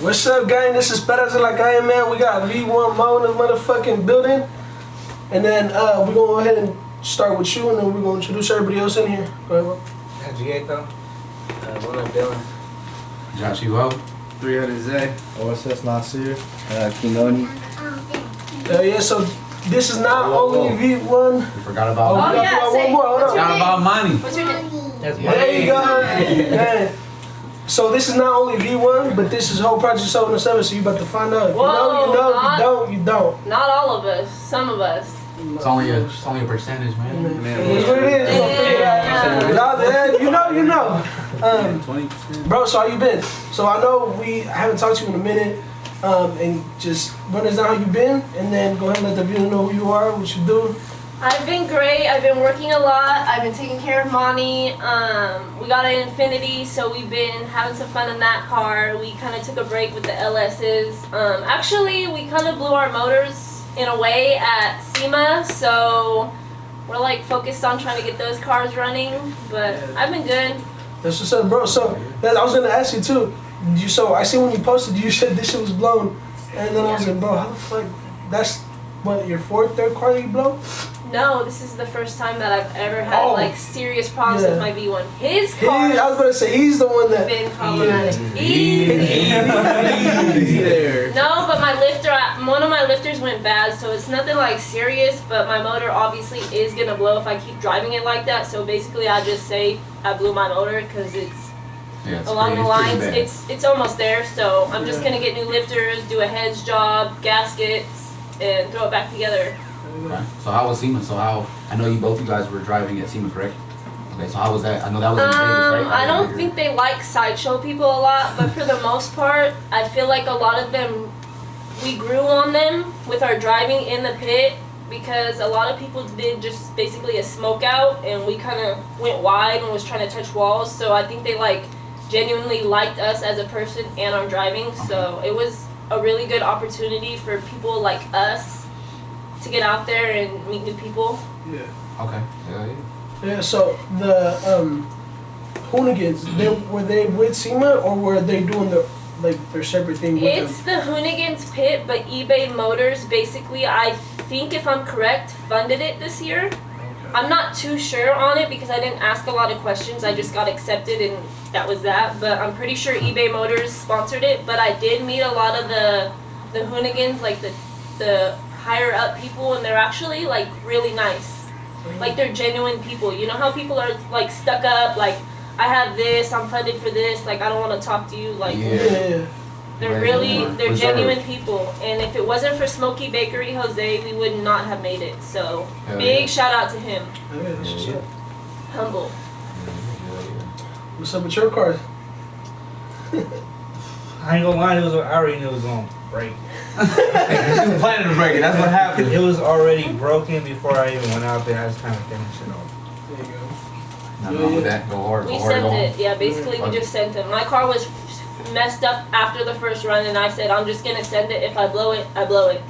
What's up, gang? This is Perras de la Calle, man. We got V1 Mo in the motherfucking building. And then we're going to go ahead and start with you, and then we're going to introduce everybody else in here. Go ahead, Mo. Gieto. What up, Dylan? Josh Evo. 300 Zay. OSS Nasir. Kinoni. Yeah, so this is not only V1. We forgot about Oh, money. one more. Hold on. Forgot about money. What's your name? That's There you go. Yeah. So this is not only V1, but this is Mo Project707, so you about to find out. If Whoa, you know, you don't. Not all of us. Some of us. It's only a percentage, man. It's what it is. Yeah. You know. 20%. Bro, so how you been? So I know I haven't talked to you in a minute, and just run us down how you been, and then go ahead and let the viewer know who you are, what you do. I've been great. I've been working a lot. I've been taking care of Monty. We got an Infinity, so we've been having some fun in that car. We kind of took a break with the LS's. Actually, we kind of blew our motors in a way at SEMA, so we're like focused on trying to get those cars running. But I've been good. That's what's up, bro. So I was gonna ask you too. So I see when you posted, you said this shit was blown, and then I was like, bro, how the fuck? That's what, your third car that you blow? No, this is the first time that I've ever had like serious problems with my V1. His car. I was gonna say he's the one that been problematic. There. No, but my lifter, one of my lifters went bad, so it's nothing like serious, but my motor obviously is gonna blow if I keep driving it like that. So basically I just say I blew my motor because it's along the lines, it's almost there. So I'm just gonna get new lifters, do a heads job, gaskets, and throw it back together. Okay. So how was SEMA? I know you guys were driving at SEMA, correct? Okay, so how was that? I know that was in Vegas, right? I don't think they like Sideshow people a lot, but for the most part, I feel like a lot of them, we grew on them with our driving in the pit because a lot of people did just basically a smoke out, and we kind of went wide and was trying to touch walls. So I think they like genuinely liked us as a person and our driving. Okay. So it was a really good opportunity for people like us to get out there and meet new people. Yeah. Okay. Yeah. So the Hoonigans, were they with SEMA or were they doing their separate thing with It's the Hoonigans pit, but eBay Motors basically, I think if I'm correct, funded it this year. Okay. I'm not too sure on it because I didn't ask a lot of questions. I just got accepted and that was that. But I'm pretty sure eBay Motors sponsored it. But I did meet a lot of the Hoonigans, like the higher up people, and they're actually like really nice. Like they're genuine people. You know how people are like stuck up, like I have this, I'm funded for this, like I don't want to talk to you, like they're genuine people. And if it wasn't for Smoky Bakery Jose, we would not have made it. So big shout out to him. Humble. What's up with your cars? I ain't gonna lie, I already knew it was gonna break. You were planning to break it, that's what happened. It was already broken before I even went out there. I just kind of finished it off. There you go. Nothing wrong with that. Go hard. We sent it. Yeah, basically we just sent it. My car was messed up after the first run, and I said I'm just gonna send it. If I blow it, I blow it.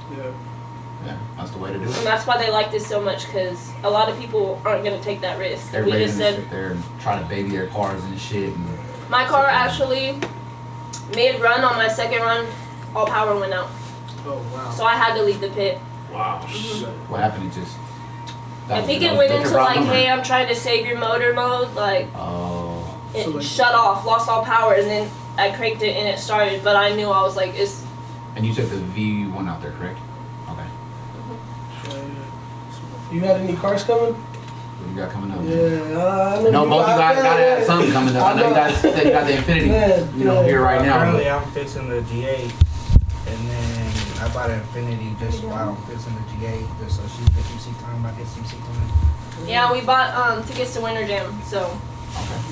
Yeah, that's the way to do it. And that's why they like this so much, because a lot of people aren't gonna take that risk. Everybody We just said sit there and try to baby their cars and shit. And my car actually mid-run on my second run, all power went out. Oh wow. So I had to leave the pit. Wow. What happened? It just. I think it went into like, hey, I'm trying to save your motor mode. Like, it shut off, lost all power, and then I cranked it and it started. But I knew I was like, it's. And you took the V1 out there, correct? Okay. You got any cars coming? What you got coming up? Yeah, no, both you guys gotta have something coming up. I know you guys said you got the Infinity, here right now. Currently, I'm fixing the G8, and then I bought an Infinity just while I'm fixing the G8, just so she can get some seat time. I get some seat time. Yeah, we bought tickets to Winter Jam, so. Okay.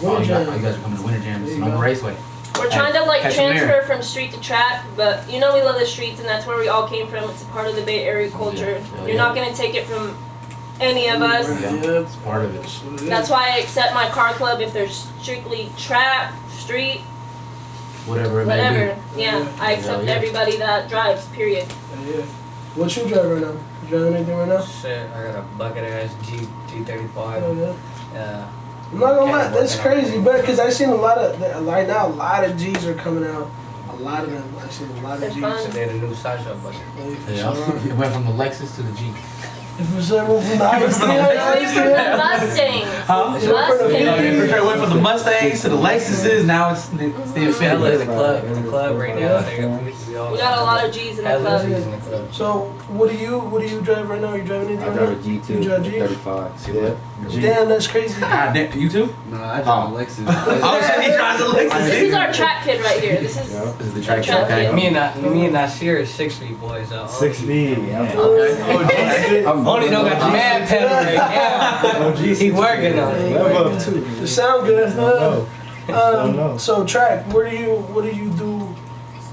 Oh, you guys are coming to Winter Jam. It's on the raceway. We're trying to like transfer from street to track, but you know we love the streets, and that's where we all came from. It's a part of the Bay Area culture. You're not gonna take it from any of us. Yeah, it's part of it. That's why I accept my car club if they're strictly track, street, whatever it may be. Yeah, I accept everybody that drives, period. What you drive right now? You driving anything right now? Shit, I got a bucket ass Jeep G35. I'm not gonna lie, that's crazy, but because I've seen a lot of, right now, a lot of G's are coming out. A lot of them. I've seen a lot They're of fun. G's. So they had a new Sideshow budget. Yeah. It went from the Lexus to the Jeep. If it was ever from the ice, Mustang. Huh? Mustang. It went from the Mustangs to the Lexuses. Now it's the Hella in the Infiniti. club right now. They got We got a lot of G's in the hella club. G's in the club. So what do you drive right now? You driving anything? I drive a G2. You drive G? 35. Yeah. Damn, that's crazy. God damn, you too? No, I drive a Lexus. I was saying he drives a Lexus. This is our track kid right here. This is This is the track track kid. kid. Me and Nasir is 6 feet boys. 6 feet. Okay. Only know got the man pedal right now. He working on it. Level up too. It sound good. No. So track. What do you do?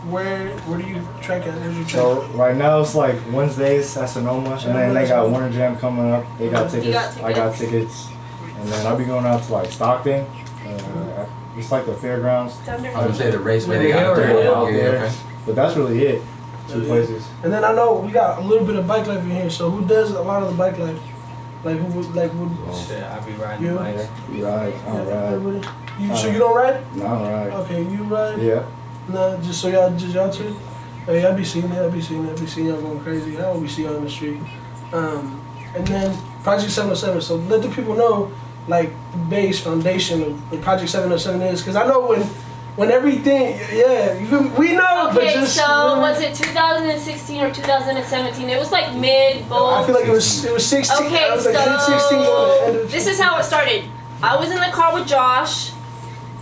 Where do you track at? Where's your track? So right now it's like Wednesdays at Sonoma, and then they got Winter Jam coming up. They got You tickets. got I got tickets, and then I'll be going out to like Stockton. It's like the fairgrounds, It's under I was gonna say the race where they Yeah, got there. yeah, Yeah, yeah. okay. but that's really it. Two places. And then I know we got a little bit of bike life in here. So who does a lot of the bike life? Like who would like would? Shit, I be riding You? the bike. You ride? I don't ride. Everybody? So you don't ride? No, I don't ride. Okay, you ride? Yeah. No, just y'all two. Hey, I be seeing y'all going crazy. I don't be seeing y'all on the street. And then Project 707. So let the people know, like, the base foundation of what Project 707 is, because I know when everything, yeah, you feel me? We know, but Okay, just so was it 2016 or 2017? It was like mid I both. feel like it was 16. Okay, I was like 16 going to end so of this is how it started. I was in the car with Josh.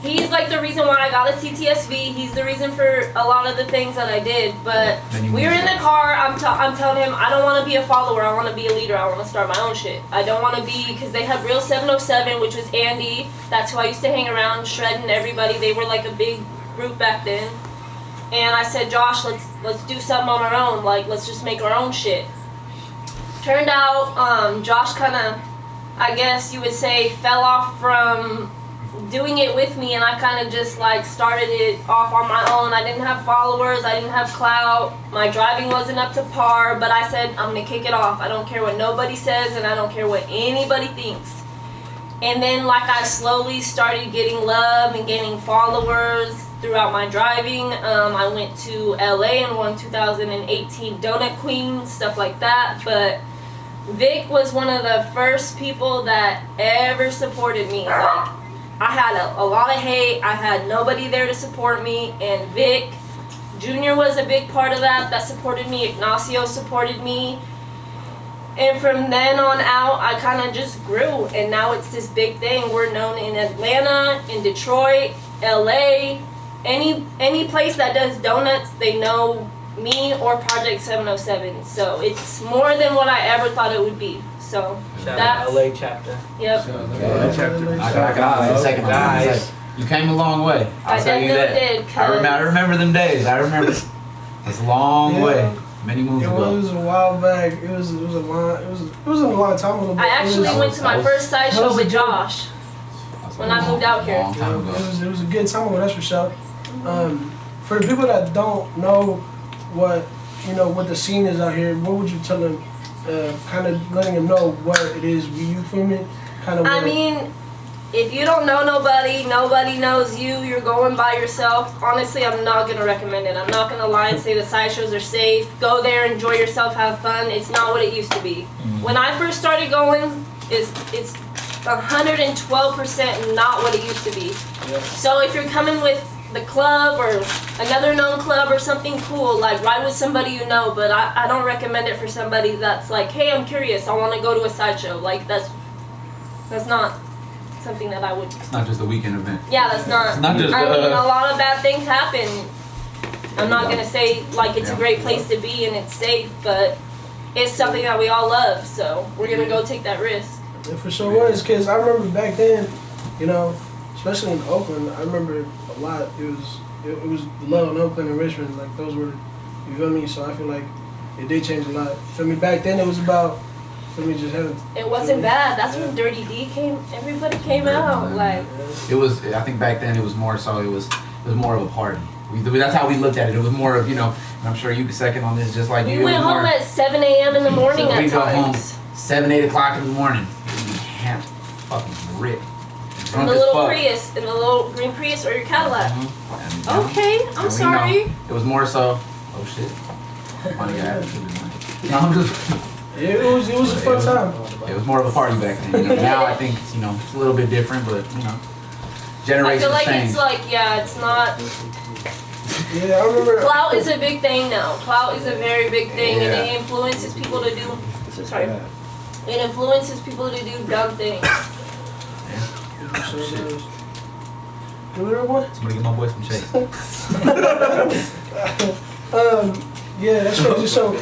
He's like the reason why I got a CTSV. He's the reason for a lot of the things that I did. But we were in the car. I'm telling him I don't want to be a follower. I want to be a leader. I want to start my own shit. I don't want to be, because they had Real 707, which was Andy. That's who I used to hang around, shredding everybody. They were like a big group back then. And I said, Josh, let's do something on our own. Like, let's just make our own shit. Turned out, Josh kind of, I guess you would say, fell off from doing it with me, and I kind of just like started it off on my own. I didn't have followers, I didn't have clout, my driving wasn't up to par, but I said I'm gonna kick it off. I don't care what nobody says, and I don't care what anybody thinks. And then like I slowly started getting love and gaining followers throughout my driving. I went to LA and won 2018 Donut Queen, stuff like that. But Vic was one of the first people that ever supported me. Like, I had a lot of hate, I had nobody there to support me, and Vic Jr. was a big part of that supported me. Ignacio supported me. And from then on out, I kind of just grew, and now it's this big thing. We're known in Atlanta, in Detroit, LA, any place that does donuts, they know me or Project 707. So it's more than what I ever thought it would be. So Shout that's out LA chapter. Yep. I got second Guys. You came a long way. I'll I tell you definitely that. did, 'cause I remember them days. I remember. It's a long Yeah. way. Many moons It ago. was a while back. It was a long time ago. but I actually it went to my was- first Sideshow that was with good. Josh. When I moved out here. Long time ago. it was a good time ago, that's for sure. For the people that don't know what the scene is out here, what would you tell them? Kind of letting them know what it is. You feel me? Kind of. I mean, if you don't know nobody knows you, you're going by yourself. Honestly, I'm not gonna recommend it. I'm not gonna lie and say the sideshows are safe. Go there, enjoy yourself, have fun. It's not what it used to be. When I first started going, it's 112% not what it used to be. So if you're coming with the club or another known club or something cool, like ride with somebody you know, but I don't recommend it for somebody that's like, hey, I'm curious, I want to go to a sideshow. Like that's not something that I would. It's not just a weekend event. Yeah, that's not. It's not just, I mean, a lot of bad things happen. I'm not gonna say like it's a Yeah. great place to be and it's safe, but it's something that we all love, so we're gonna go take that risk. It for sure was, because I remember back then, especially in Oakland, I remember a lot. It was low in Oakland and Richmond, like those were, you feel me? So I feel like it did change a lot. Feel me? Back then it was about, just having. It wasn't bad. That's when Dirty D came. Everybody came out. Like It was. I think back then it was more so. It was more of a party. That's how we looked at it. It was more of and I'm sure you could second on this, just like we you. went home at 7 a.m. in the morning We at go home times. 7, 8 o'clock in the morning. We can't fucking rip. In Drunk the as little fuck. Prius, in the little green Prius or your Cadillac. Mhm. And, Okay, and I'm we sorry. know it was more so. Oh shit. Money attitude. No, I'm just. It was a fun time. It was more of a party back then. You know? Now I think it's, it's a little bit different, but I generations feel like change. it's like, yeah, it's not. Yeah, I remember. Clout is a big thing now. Clout is a very big thing, and Yeah. it influences people to do. Sorry. It influences people to do dumb things. Shit. Do we one? Somebody get my boy some shake. Yeah, that's crazy. So,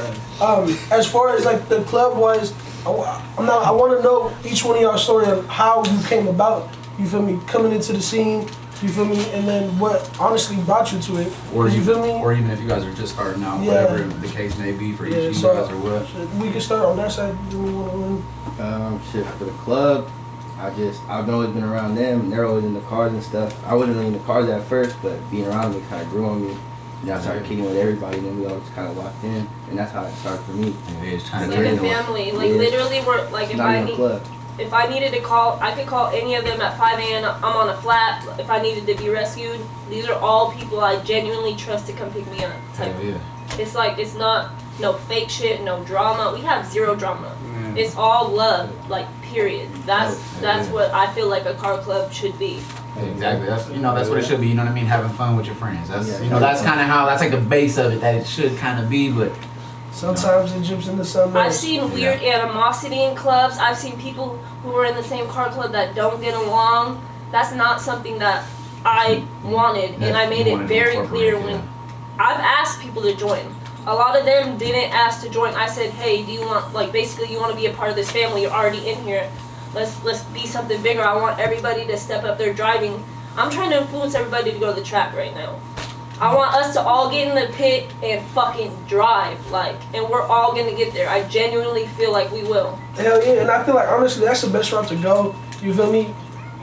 as far as like the club was, I want to know each one of y'all story of how you came about. You feel me? Coming into the scene. You feel me? And then what honestly brought you to it? Or you feel me? Or even if you guys are just starting out, Yeah. whatever the case may be for each of you so guys or what. we can start on that side. Do we want Shit, for the club, I've always been around them, and they're always in the cars and stuff. I wasn't really in the cars at first, but being around them, it kind of grew on me. And I started kicking with everybody, and then we all just kind of locked in, and that's how it started for me. Yeah, it's It's kind like of a crazy. family. Like Yeah. literally, we're like It's not even a club. if I needed to call, I could call any of them at 5 a.m. I'm on a flat. If I needed to be rescued, these are all people I genuinely trust to come pick me up. Type. Hell yeah. It's like it's not no fake shit, no drama. We have zero drama. It's all love, like period. That's Yeah. what I feel like a car club should be. Exactly. That's what it should be. You know what I mean? Having fun with your friends. That's Yeah. that's kind of that's like the base of it that it should kind of be. But sometimes it jumps into something I've else. seen weird animosity in clubs. I've seen people who are in the same car club that don't get along. That's not something that I wanted, and I made You it wanted to very incorporate, clear when I've asked people to join. A lot of them didn't ask to join. I said, hey, do you want, like, basically you want to be a part of this family, you're already in here. Let's be something bigger. I want everybody to step up their driving. I'm trying to influence everybody to go to the track right now. I want us to all get in the pit and fucking drive, like, and we're all gonna get there. I genuinely feel like we will. Hell yeah, and I feel like honestly that's the best route to go. You feel me?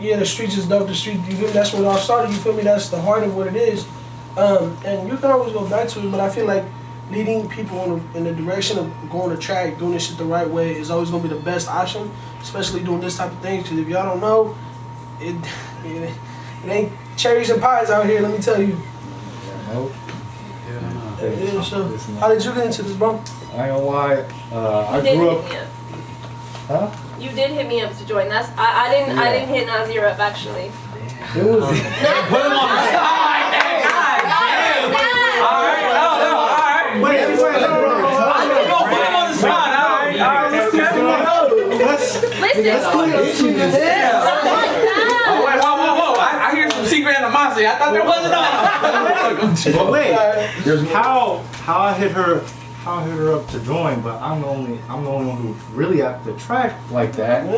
Yeah, the streets is dope. The street, you feel me? That's where it all started. You feel me? That's the heart of what it is. And you can always go back to it, but I feel like leading people in the direction of going to track, doing this shit the right way is always gonna be the best option, especially doing this type of things. Because if y'all don't know, it ain't cherries and pies out here. Let me tell you. Yeah, so how did you get into this, bro? I ain't gonna lie, I You did grew hit up. me up. Huh? You did hit me up to join. I didn't hit Nazir up actually. It was. put him on the side. Listen. Whoa! I hear some secret animosity. I thought there wasn't But wait, how I hit her up to join, but I'm the only one who really at the track like that. We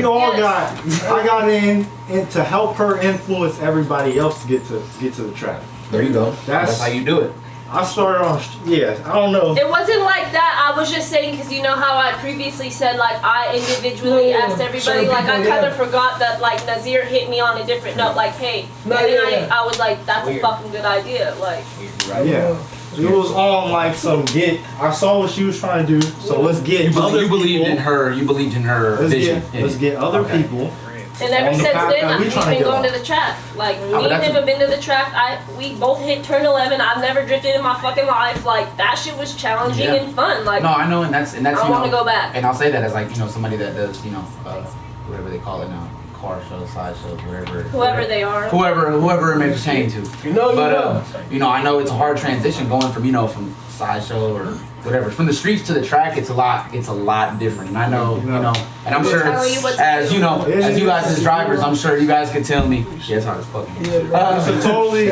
all I got in to help her influence everybody else to get to the track. There you go. That's how you do it. I started on, I don't know. It wasn't like that. I was just saying because you know how I previously said like I individually asked everybody. Like I kind of forgot that like Nazir hit me on a different note. Like hey, and then I was like that's a fucking good idea. Like Yeah. It was on like some I saw what she was trying to do, so let's get You believed in her. You believed in her vision. Let's get other people. and ever On the since path then that we we've tryna been get going on. to the track. Like me but and that's him have been to the track. We both hit turn 11. I've never drifted in my fucking life. Like that shit was challenging Yeah. and fun. Like No, I know, and that's I want to go back. And I'll say that as like somebody that does whatever they call it now, car shows, sideshows, Whoever they are. whoever it may pertain to. You know. I know it's a hard transition going from sideshow or whatever from the streets to the track. It's a lot different. And I know and I'm sure tell you what to as do. as you guys as drivers, I'm sure you guys can tell me. Yeah, it's hard as fucking. It's a totally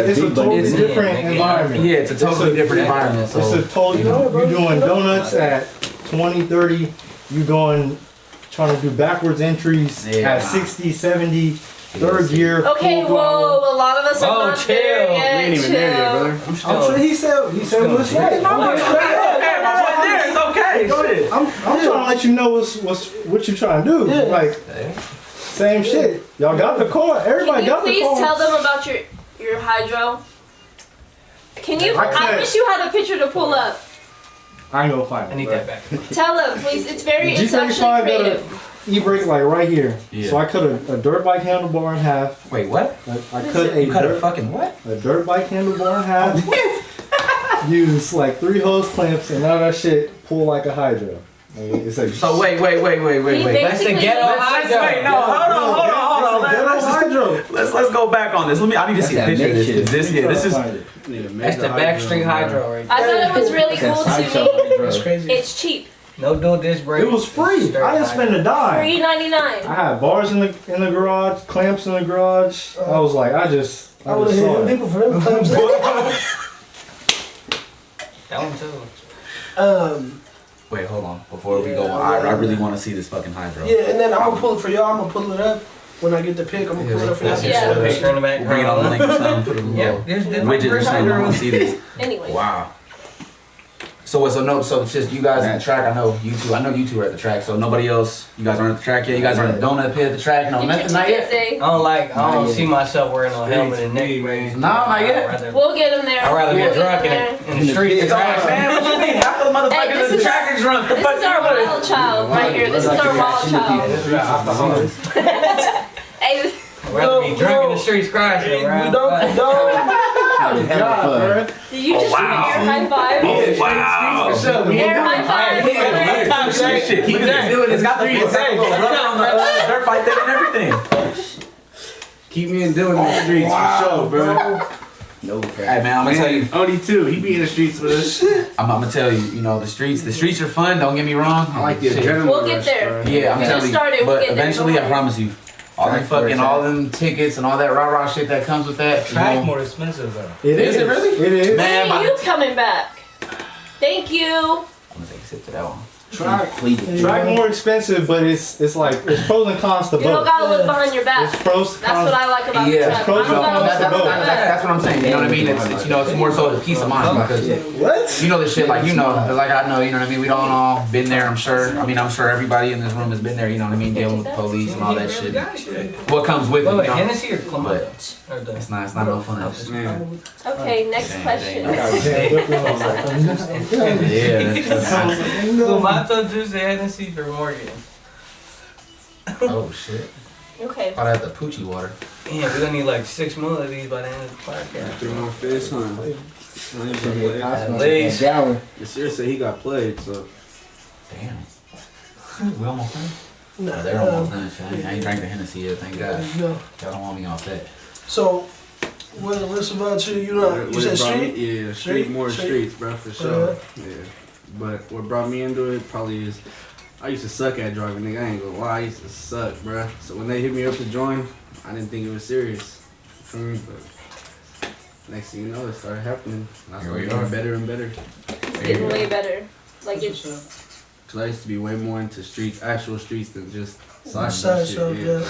different environment. Yeah, it's a totally different environment. So It's a totally, you doing donuts at 20, 30, you trying to do backwards entries at 60, 70, third gear. Okay, full throttle. whoa, a lot of us are not chill. there We yet. ain't even there yet, brother. I'm sure he said what's right. it's okay. Go ahead. I'm trying to let you know what you trying to do. Yeah. Like same shit. Y'all got the car. Everybody Can got you the car. please tell them about your hydro? Can you? I I can't. wish you had a picture to pull up. I ain't gonna find it. I need but- that back. Tell them, please. It's The actually G35 creative. e-brake like right here. Yeah. So I cut a dirt bike handlebar in half. Wait, what? I cut You cut a fucking what? a dirt bike handlebar in half. Use like 3 hose clamps, and now that shit pull like a hydro. It's like So wait. He That's the basically ghetto used- hydro. Wait, no, hold on. Let's go back on this. I need to see a That's picture of that this. 'Cause this is That's the backstreet hydro right I thought it was really cool to Sideshow me. hydro. That's crazy. It's cheap. there. No dual disc brake. it was free. Straight I didn't spend a dime. $3.99. I had bars in the garage, clamps in the garage. I was like, I I just would have hit saw them it. people for them claims. That one too. Wait, hold on. Before we go Yeah, on, I really want to see this fucking hydro. Yeah, and then I'm gonna pull it for y'all. I'm gonna pull it up when I get the pick. I'm gonna pull it up for y'all. Yeah. Picture in the back. We'll bring it on the link or something. Put a little Yeah, there's widget or something. I want to see this. Anyway. Wow. So it's it's just you guys at the track. I know you two are at the track. So nobody else. You guys aren't at the track yet. You guys aren't donut pit at the track. No, Get your nothing, not yet. tickets, I don't see myself wearing no helmet and neck brace. No, not yet. We'll get them there. I'd rather We'll get get drunk them there. in the streets. It's all right, man. What you mean? Half the Hey, motherfuckers this at the is track are drunk. The This fuck is you our doing? wild child right here. This is our wild child. Hey, I'd rather be drunk in the streets crashing, We right? don't condone. Having fun. did you just do air high five? Wow. Air high five. Shit, keep it doing. It's got the rubber on the dirt bike thing and everything. Keep me in doing in the streets for sure, bro. No Hey crap. man, I'm gonna tell you. Only 2. He be in the streets with us. I'm gonna tell you. You know the streets are fun. Don't get me wrong. I like the Shit. adrenaline We'll get rush, there. bro. Yeah, I'm We telling just you. started, we'll But get there, eventually, don't I promise you, all them fucking, all them tickets and all that rah shit that comes with that. you Track know, more expensive though. Is it really? It is. Man, Hey, you coming back? Thank you. I'm gonna take a sip to that one. Please. Track more expensive, but it's like it's pros and cons to You don't both. gotta look behind your back. It's pros to That's cons. what I like about Yeah. the track. Pros I and don't cons gotta to look both. behind my back. That's what I'm saying. You know what I mean? It's you know it's more so the peace of mind because What? you know the shit like you know like I know you know what I mean. We don't all been there. I'm sure. I mean I'm sure everybody in this room has been there. You know what I mean? Dealing with the police and all that shit. What comes with it? Wait, You know? Hennessy or Columbus? Or the It's not no fun. Man. Okay, next Same question. Yeah. Clamato juice and Hennessy for Morgan. Oh shit. Okay. Oh, that's the poochie water. Damn, we're gonna need like 6 more of these by the end of the podcast. 3 more fish, huh? least. Gallon. The sir said he got played, so. Damn. We almost done. No, They're almost done. Shit. I ain't drank the Hennessy yet. Thank God. No. Y'all don't want me off that. So, what's about you? You know, you said street. Yeah, Street? more Street? streets, bro, for sure. Yeah. But what brought me into it probably is I used to suck at driving, nigga. I ain't gonna lie, I used to suck, bro. So when they hit me up to join, I didn't think it was serious. For me, but next thing you know, it started happening. And I Here started we are. getting better and better. It's getting way better. Like it's. Cause I used to be way more into streets, actual streets, than just side Sideshow, shit. yeah.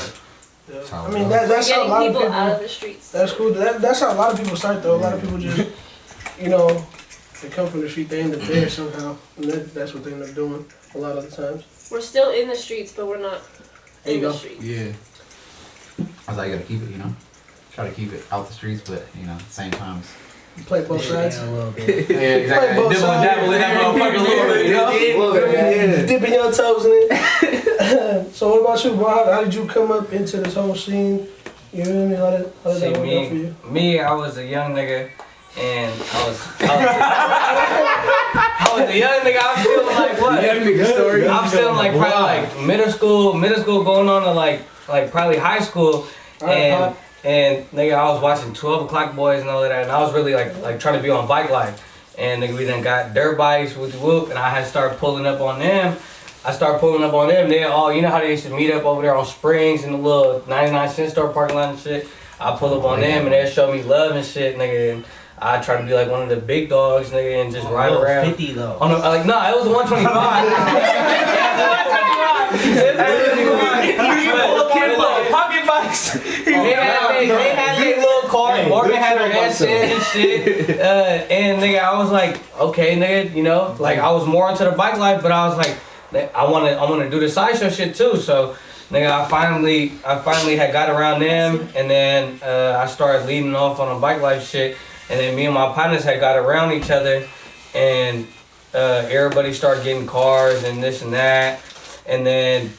That's I how it mean, goes. that's how a Getting lot of people people. out of the streets. That's cool. That's how a lot of people start, though. A lot of people just, you know, they come from the street, they end up there somehow, and that's what they end up doing a lot of the times. We're still in the streets, but we're not There in you the go. streets. Yeah. I was like, you gotta keep it, you know? Try to keep it out the streets, but, you know, at the same time. You play both sides. Yeah, Play exactly. both Dibble and dabble in that motherfucker a little bit, you know? Dipping your toes in it. So what about you, bro? How did you come up into this whole scene? You know what I mean? How did See, that work out for you? me, I was a young nigga, and I was a young nigga. I was feeling like what? I'm feeling like probably like middle school going on to like probably high school, and nigga, I was watching 12 O'Clock Boys and all of that, and I was really like trying to be on bike life, and nigga, we then got dirt bikes with the whoop, and I had started pulling up on them. They all, you know how they used to meet up over there on Springs in the little 99-cent store parking lot and shit. I pull up on them and they show me love and shit, nigga. And I try to be like one of the big dogs, nigga, and just ride around. 50 though. On a, like, no, it was 125. Pocket bikes. They had their little car. Morgan had her ass in and shit. And nigga, I was like, okay, nigga, you know, like I was more into the bike life, but I was like, I wanna do the sideshow shit too. So, nigga, I finally had got around them, and then I started leading off on a bike life shit, and then me and my partners had got around each other, and everybody started getting cars and this and that, and then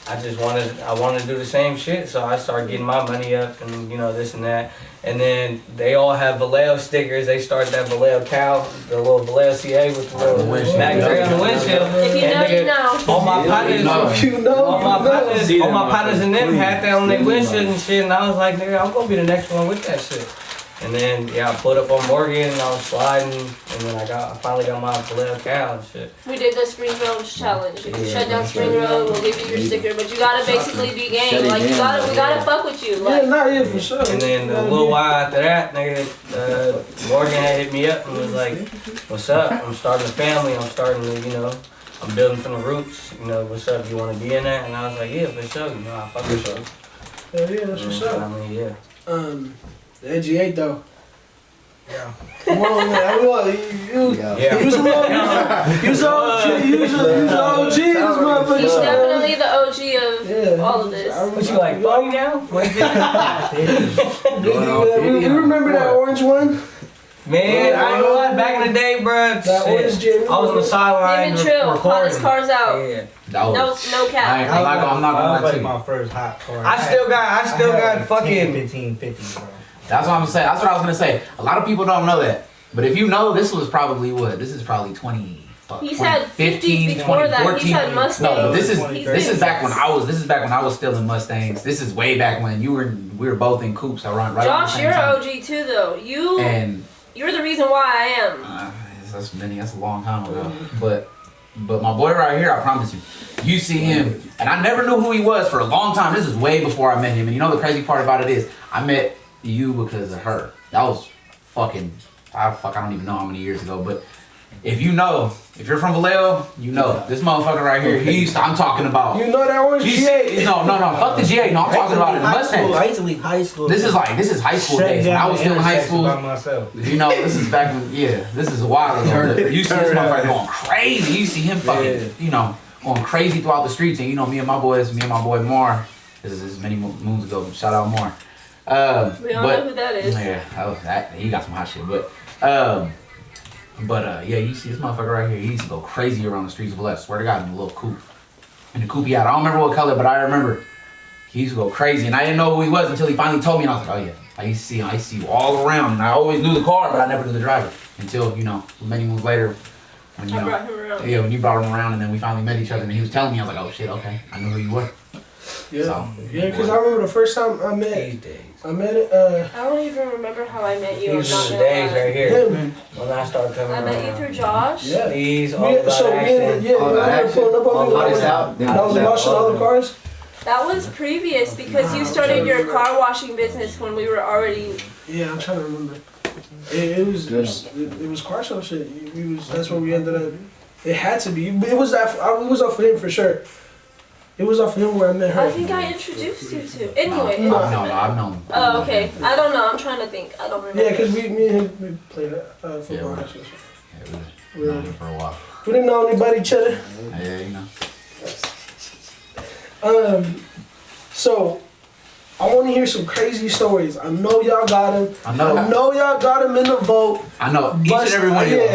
I wanted to do the same shit, so I started getting my money up and this and that. And then they all have Vallejo stickers. They started that Vallejo cow, the little Vallejo CA with the little Mac Dre on the windshield. If you know, you know. All my partners, all my partners and them had that on their windshield and shit. And I was like, nigga, I'm gonna be the next one with that shit. And then I pulled up on Morgan and I was sliding, and then I finally got my Vallejo cow and shit. We did the Spring Road challenge. You can shut down Spring Road, we'll give you your sticker, but you gotta basically be game. Like we gotta fuck with you. Like, for sure. And then a little while after that, nigga, Morgan had hit me up and was like, "What's up? I'm starting a family. I'm starting to, I'm building from the roots. What's up? You want to be in that?" And I was like, "Yeah, for sure. I fuck with you." Yeah, that's what's up. I mean, yeah. The NG8 though. Yeah. Come on, man. You was an OG. You was an OG. This motherfucker. he's definitely the OG of all of this. What you like, funny now? You remember that orange one? Man, I ain't gonna lie, back in the day, bro. That orange Jimmy. I was on the sideline Even Trill, recording. hottest cars out. Yeah. No cap. I'm not gonna lie to you. my first hot car. I still got fucking 1550, bro. That's what I'm saying. That's what I was gonna say. A lot of people don't know that, but if you know, this was probably what? This is probably 20. He's had 50s before that. He's had Mustangs. No, but this is back when I was. This is back when I was still in Mustangs. This is way back when we were both in coupes. I run right. Josh, you're OG too, though. You're the reason why I am. That's a long time ago. But my boy right here, I promise you, you see him, and I never knew who he was for a long time. This is way before I met him. And you know the crazy part about it is, I met you because of her. That was fucking, I don't even know how many years ago, but if you're from Vallejo, this motherfucker right here, I'm talking about. You know that orange G8? No, fuck the G8. No, I'm talking about it. The Mustang. I used to leave high school. This is high school days. When I was still in high school. By myself. This is back when, this is a while ago. You see this motherfucker going crazy. You see him fucking, going crazy throughout the streets. And me and my boy Mar, this is many moons ago. Shout out Mar. We all know who that is. Yeah, he got some hot shit. You see this motherfucker right here. He used to go crazy around the streets of Vallejo. Swear to God, in a little coupe. In the coupe he had. I don't remember what color, but I remember he used to go crazy. And I didn't know who he was until he finally told me. And I was like, oh yeah, I used to see you all around. And I always knew the car, but I never knew the driver. Until, many months later, when I brought him around. Yeah, when you brought him around and then we finally met each other and he was telling me, I was like, oh shit, okay. I knew who you were. Yeah, because I remember the first time I met it. I don't even remember how I met you. These are the days right here. When I started coming around. I met you through Josh. Yeah. These all about action. Pulling up on me. I was washing all the cars. That was previous because you started your car washing business when we were already. Yeah, I'm trying to remember. It was car show shit. That's where we ended up. It had to be. It was off of him for sure. It was off of him where I met her. I think I introduced you to. Anyway. No, I've known. Oh, okay. I don't know. I'm trying to think. I don't remember. Yeah, because me and him, we played football. We known him for a while. We didn't know anybody each other. Yeah, So, I want to hear some crazy stories. I know y'all got them. I know y'all got them in the vote. I know each and every one of y'all.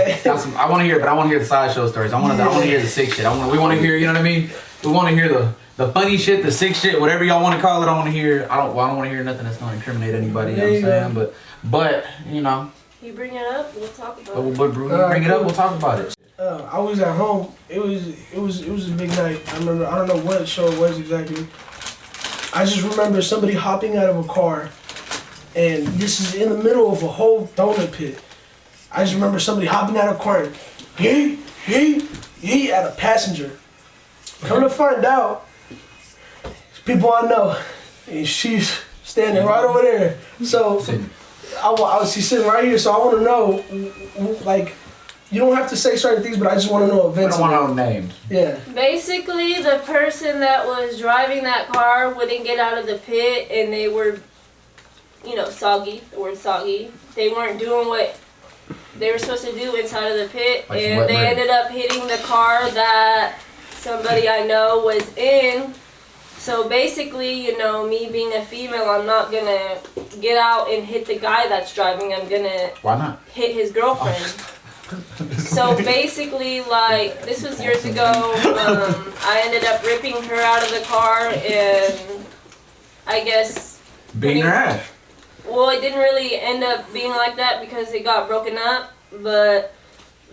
I want to hear, but I want to hear the sideshow stories. I want to hear the sick shit. We want to hear, you know what I mean? We want to hear the funny shit, the sick shit, whatever y'all want to call it. I want to hear. I don't want to hear nothing that's going to incriminate anybody. You know what I'm saying? But You bring it up, we'll talk about it. Bring it up, we'll talk about it. I was at home. It was a big night. I remember. I don't know what show it was exactly. I just remember somebody hopping out of a car, and this is in the middle of a whole donut pit. I just remember somebody hopping out of a car, and he at a passenger. Come to find out, people I know, and she's standing right over there. So she's sitting right here. So I want to know, like, you don't have to say certain things, but I just want to know events. I don't want to know names. Yeah. Basically, the person that was driving that car wouldn't get out of the pit, and they were, soggy. The word soggy. They weren't doing what they were supposed to do inside of the pit, and they ended up hitting the car that somebody I know was in. So basically, me being a female, I'm not gonna get out and hit the guy that's driving. I'm gonna Why not? hit his girlfriend. So basically, like, this was years ago. I ended up ripping her out of the car, and I guess Beating her ass. well, it didn't really end up being like that because it got broken up. But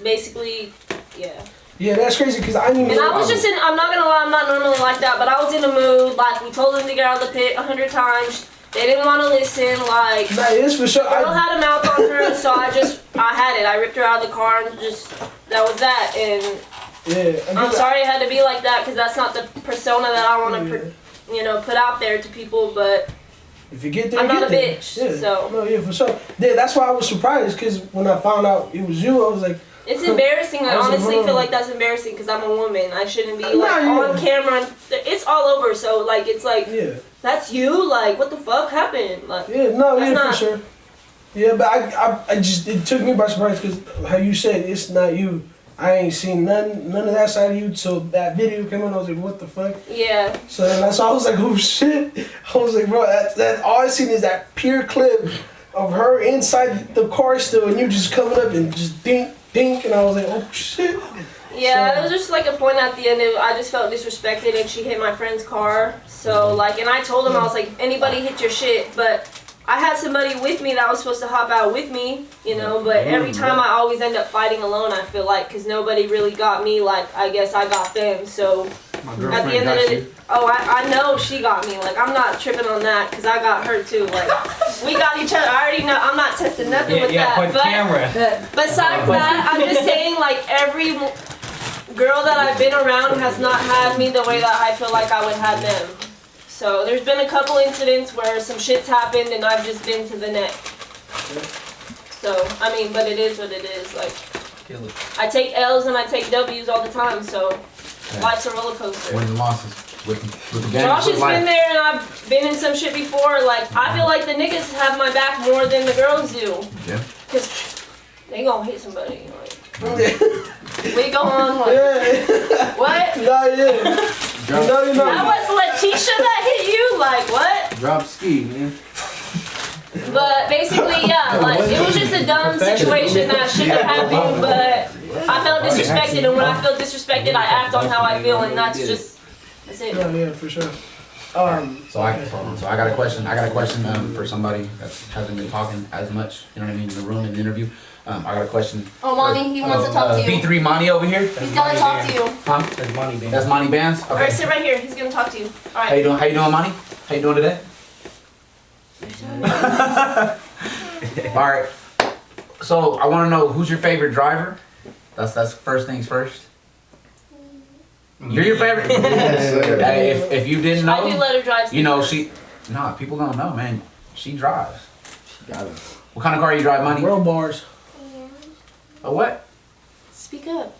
basically, yeah. Yeah, that's crazy because I knew. And I was just in. I'm not gonna lie, I'm not normally like that, but I was in the mood. Like, we told them to get out of the pit 100 times. They didn't want to listen. Like, Nah, it is for sure. girl had a mouth on her, so I had it. I ripped her out of the car and just, that was that. And Yeah, I'm sorry it had to be like that because that's not the persona that I want to, put out there to people. But if you get there, I'm not get a there. bitch, Yeah. so. No, yeah, for sure. Yeah, that's why I was surprised because when I found out it was you, I was like, It's embarrassing. I I was like, honestly "Bro." feel like that's embarrassing because I'm a woman. I shouldn't be Nah, like yeah. on camera. And it's all over. So like it's like yeah, that's you. Like what the fuck happened? Like yeah, no, That's yeah, not- for sure. Yeah, but I just it took me by surprise because how you said it's not you. I ain't seen none of that side of you till that video came on. I was like, what the fuck? yeah. So then I was like, oh shit. I was like, bro, that's all I seen is that pure clip of her inside the car still, and you just coming up and just dink, dink, and I was like, oh shit. Yeah, So- it was just like a point at the end of I just felt disrespected and she hit my friend's car. So like, and I told him I was like, anybody hit your shit, but I had somebody with me that was supposed to hop out with me, but every time I always end up fighting alone, I feel like, because nobody really got me like I guess I got them. So My at the girlfriend end of got the you. day, I know she got me. Like, I'm not tripping on that because I got her too. Like, we got each other. I already know. I'm not testing nothing with that. Put camera. Besides that, I'm just saying, like, every girl that I've been around has not had me the way that I feel like I would have them. So there's been a couple incidents where some shit's happened and I've just been to the neck. So, I mean, but it is what it is. Like, I take L's and I take W's all the time, so life's a roller coaster. Wins and losses with the game. Josh with has life. been there and I've been in some shit before. Like, I feel like the niggas have my back more than the girls do. Yeah. Cause they gonna hit somebody. Like, we go on like, Yeah. what? Nah, yeah. No, That was Letitia that hit you? Like, what? Drop ski, man. But basically, yeah, like, it was just a dumb situation that shouldn't have happened, but I felt disrespected, and when I feel disrespected, I act on how I feel, and that's it. No, yeah, for sure. So I got a question. I got a question for somebody that hasn't been talking as much. You know what I mean, in the room in the interview. I got a question. Oh, Monty, he wants to talk to you. V3 Monty over here. He's gonna talk to you. Huh? That's money, man. That's Monty Bands. Okay. Alright, sit right here. He's gonna talk to you. How you Alright. doing? How you doing, Monty? How you doing today? All right. So I want to know who's your favorite driver. That's first things first. You're your favorite. Hey, if you didn't I do know, let her drive. you know people gonna know, man. She drives. She got it. What kind of car you drive, Monty? World bars. A what? Speak up.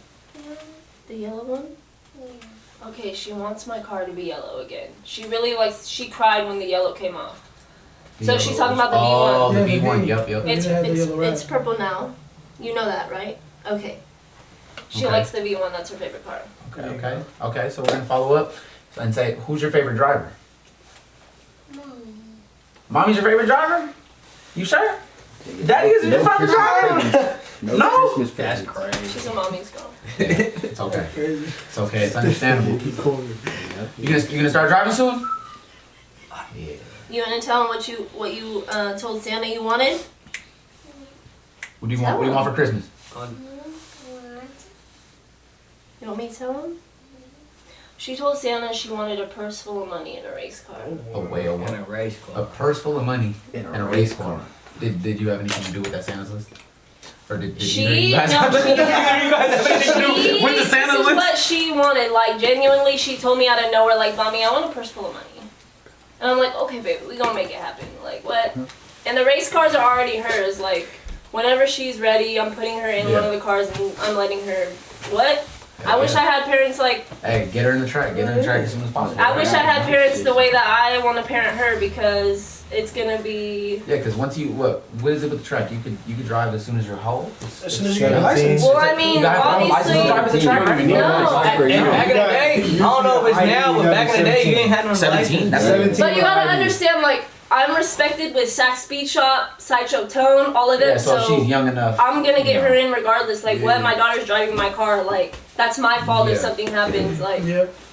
The yellow one? Okay, she wants my car to be yellow again. She really likes, she cried when the yellow came off. So she's talking about the Oh, V1. the Yeah, the V1. V. Yep. It's, Yeah, the it's, yellow it's wrap. purple now. You know that, right? Okay. She Okay. likes the V1, that's her favorite car. Okay. So we're gonna follow up and say, who's your favorite driver? Mommy's your favorite driver? You sure? Daddy is your favorite driver? No? Christmas That's presents. crazy. She's a mommy's girl. It's okay. Crazy. It's okay. It's understandable. You gonna start driving soon? Yeah. You want to tell him what you told Santa you wanted? What do you want? What do you want for Christmas? You want me to tell him? She told Santa she wanted a purse full of money and a race car. A whale. And a race A car. purse full of money And and a race car. Did you have anything to do with that Santa's list? Or did She, you guys no, have she, anything to do with the this Santa is list? what she wanted. Like, genuinely, she told me out of nowhere, like, Mommy, I want a purse full of money. And I'm like, okay, baby, we gonna make it happen. Like, what? And the race cars are already hers. Like, whenever she's ready, I'm putting her in one of the cars and I'm letting her, what? I wish I had parents like, Hey, get her in the track. Get her in the track as soon as possible. I wish I had parents the way that I want to parent her because it's gonna be. Yeah, because once you what is it with the track? You could drive as soon as you're how? As soon as you get a license. Well, I You mean, gotta have a license to drive as a track. You don't even need a No, license. And back in the day, I don't know if it's now, but back in the day, you ain't had no 17. license. That's 17. but you gotta understand, like, I'm respected with Sac Speed Shop, Sideshow Tone, all of them. Yeah, so she's young enough. I'm gonna get her in regardless. Like, what my daughter's driving my car, like, that's my fault if something happens. Like,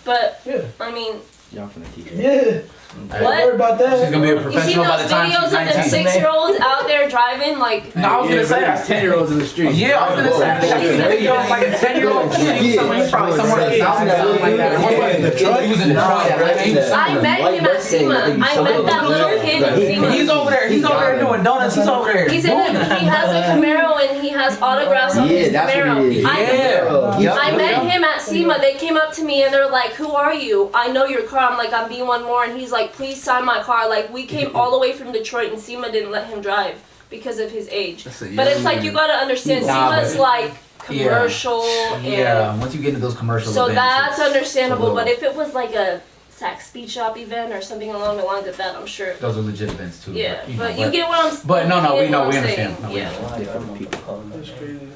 but I mean, Y'all finna teach her. Yeah. what? Don't worry about that. She's gonna be a You see professional by the those time videos she's of them 19. 6-year-olds out there driving? Like, No, I was gonna say that's 10-year-olds in the street. Yeah, I was gonna say I think I video of like a 10-year-old kid. He's probably somewhere in the South or something like that. He was in the truck. I met him at SEMA. I met that little kid at SEMA. He's over there. He's over there doing donuts. He's over there. He's in a, he has a Camaro and he has autographs on his that's what Camaro. it is. I met him at SEMA. They came up to me and they're like, "Who are you? I know your car." I'm like, "I'm B1 more," and he's like, "Please sign my car." Like, we came all the way from Detroit and SEMA didn't let him drive because of his age. But it's like, you gotta understand, SEMA's like commercial. Yeah, once you get into those commercial so events, that's understandable. But if it was like a Sac Speed Shop event or something along the lines of that, I'm sure. those are legit events too. Yeah, but you get what I'm saying. But no, we know, we saying. understand. No, we Yeah. understand. That's crazy.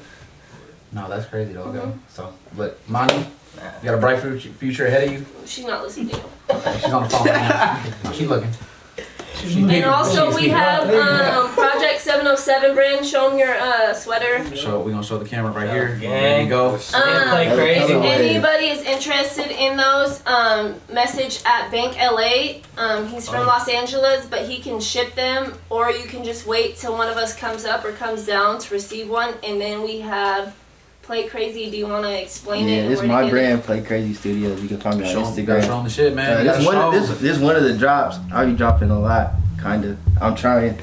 No, that's crazy though. Okay. So, but Monty, you got a bright future ahead of you. She's not listening. She's on the phone right now. No, she's looking. And also we have Project707 brand. Show them your sweater. So we're gonna show the camera right here. There you go. Play crazy. If anybody is interested in those, message at Bank LA. He's from Los Angeles, but he can ship them, or you can just wait till one of us comes up or comes down to receive one. And then we have Play Crazy. Do you want to explain it? Yeah, this is my brand, Play Crazy Studios. You can find me on Instagram. Show them the shit, man. This is one of the drops. I'll be dropping a lot, kinda. I'm trying,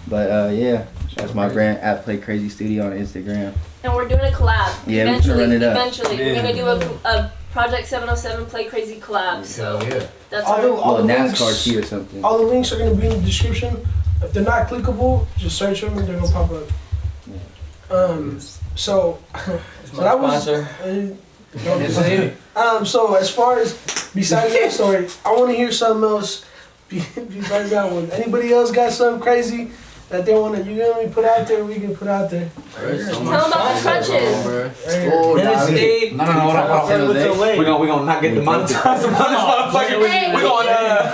but yeah, that's my brand at Play Crazy Studio on Instagram. And we're doing a collab. Yeah, eventually, we're gonna run it up. Eventually, we're gonna do a Project 707 Play Crazy collab. So that's All the NASCAR links, tee or something. all the links are gonna be in the description. If they're not clickable, just search them and they're gonna pop up. So that was. So as far as besides that story, I want to hear something else. Besides that one, anybody else got something crazy that they want to put out there? We can put out there. Tell them about the crutches. No, hold on. We're gonna not get demonetized about this motherfucker. We're gonna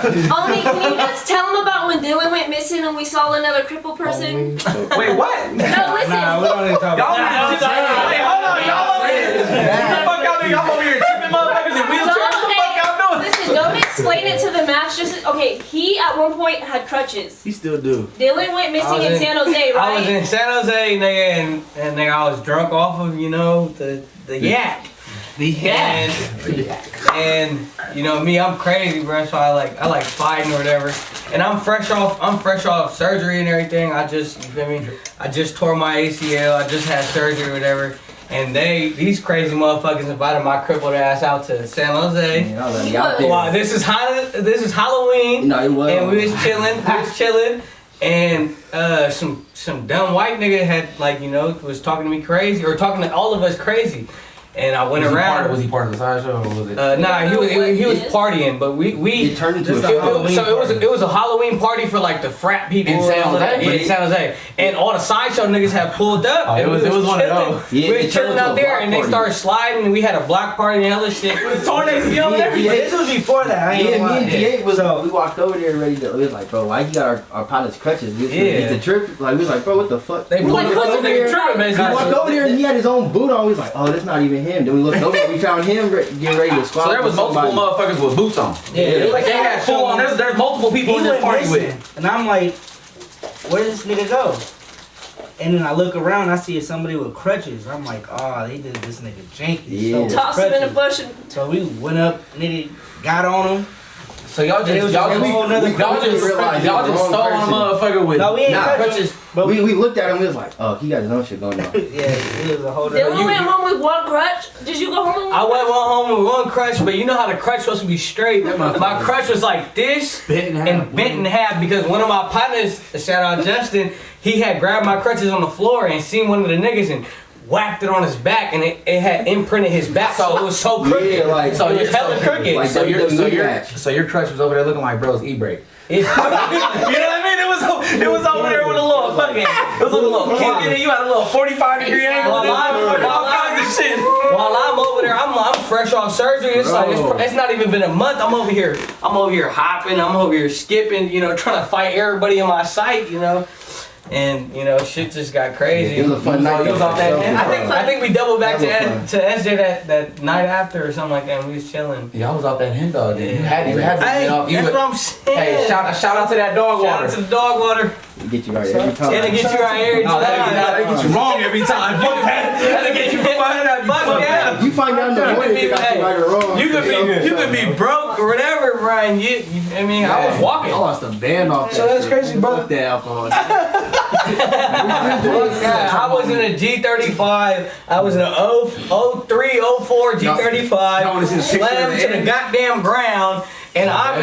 Oni, can you just tell them about when Dylan went missing and we saw another crippled person? wait, what? No, listen. We don't need to talk about that. Wait, hold on, y'all over here. What the fuck y'all doing? Y'all over here tripping motherfuckers in wheelchairs? What the fuck y'all doing? Listen, don't explain it to the match. Just okay. He at one point had crutches. He still do. Dylan went missing in San Jose, right? I was in San Jose, nigga, and nigga, I was drunk off of, the yak. The yak. And you know me, I'm crazy, bro. So I like fighting or whatever. And I'm fresh off surgery and everything. I just tore my ACL. I just had surgery or whatever. And these crazy motherfuckers invited my crippled ass out to San Jose. Wow, this is Halloween. No, it was. And we was chilling. And some dumb white nigga had was talking to me crazy or talking to all of us crazy. And I went around. Was he part of the Sideshow or was it? Nah, he was partying, but we It turned into a Halloween. So it was a Halloween party for like the frat people In San Jose? Yeah, in San Jose. And all the Sideshow niggas had pulled up. Oh, it was one of those. We it was turned chilling into out a there block and they party. started sliding and we had a block party and hella shit. Torn ACL and everything. This was before that. I ain't Yeah, gonna lie. me and G8 was we walked over there ready to. We was like, bro, why he got our pilot's crutches? We was the trip. Like we was like, bro, what the fuck? They pulled like, us what's over the there. trip, We walked over there and he had his own boot on. We was like, oh, that's not even him. Then we looked over, we found him getting ready to squat. So there was multiple motherfuckers with boots on. Yeah, Like they had full on. There's multiple people in this party with. And I'm like, where did this nigga go? And then I look around, I see somebody with crutches. I'm like, oh, they did this nigga janky. Yeah. Toss him in a bush and So we went up, nigga got on him. So y'all It just was y'all a whole nother just stole on a motherfucker with. No, we ain't Nah, crutches. But we looked at him. We was like, oh, he got his own shit going on. yeah, it was a whole Dylan nother. went home with one crutch. Did you go home with I went home with one crutch, but you know how the crutch was supposed to be straight. My crutch was like this and bent in half because one of my partners, shout out Justin, he had grabbed my crutches on the floor and seen one of the niggas and whacked it on his back and it had imprinted his back, so it was so crooked. Yeah, like So you're hella crooked. like So WWE match. your crutch was over there looking like bro's e-brake. You know what I mean? It was over there with a little fucking, it was a little kick in it. You had a little 45-degree angle, all kinds of shit. While I'm over there, I'm fresh off surgery. It's like it's not even been a month. I'm over here hopping. I'm over here skipping. You know, trying to fight everybody in my sight. You know. And you know, shit just got crazy. It was a fun night. It was off that. I think we doubled back to SJ that night after or something like that. And we was chilling. Yeah, I was off that hen dog. Yeah. You had to Hey, get off. that's what I'm saying. Hey, shout out to that dog Shout water. out to the dog water. It get you right every time. It'll get you right every time. That get you wrong every time. Fuck that. That'll get you fucked up. Fuck that. You find out the way if it got you right or wrong. You could be broke or whatever, Brian. I mean, I was walking. I lost a band off that. So that's crazy, bro. Fuck that alcohol. I was in a G35. I was in a 03, 04 G35. Slammed to the goddamn ground. And I'm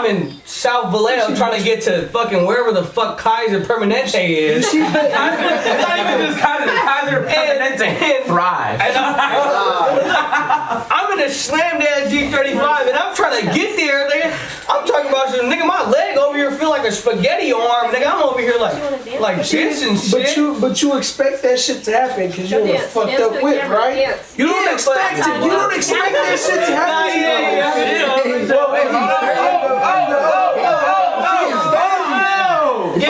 in South Vallejo trying to get to fucking wherever the fuck Kaiser Permanente is. It's not even just Kaiser Permanente. Thrive. And I'm in a slammed ass G35 and I'm trying to get there, nigga. I'm talking about some nigga, my leg over here feel like a spaghetti arm, nigga. I'm over here like this and shit. But you expect that shit to happen because you're in a fucked up whip, right? You don't expect it. You don't expect that shit to happen. Get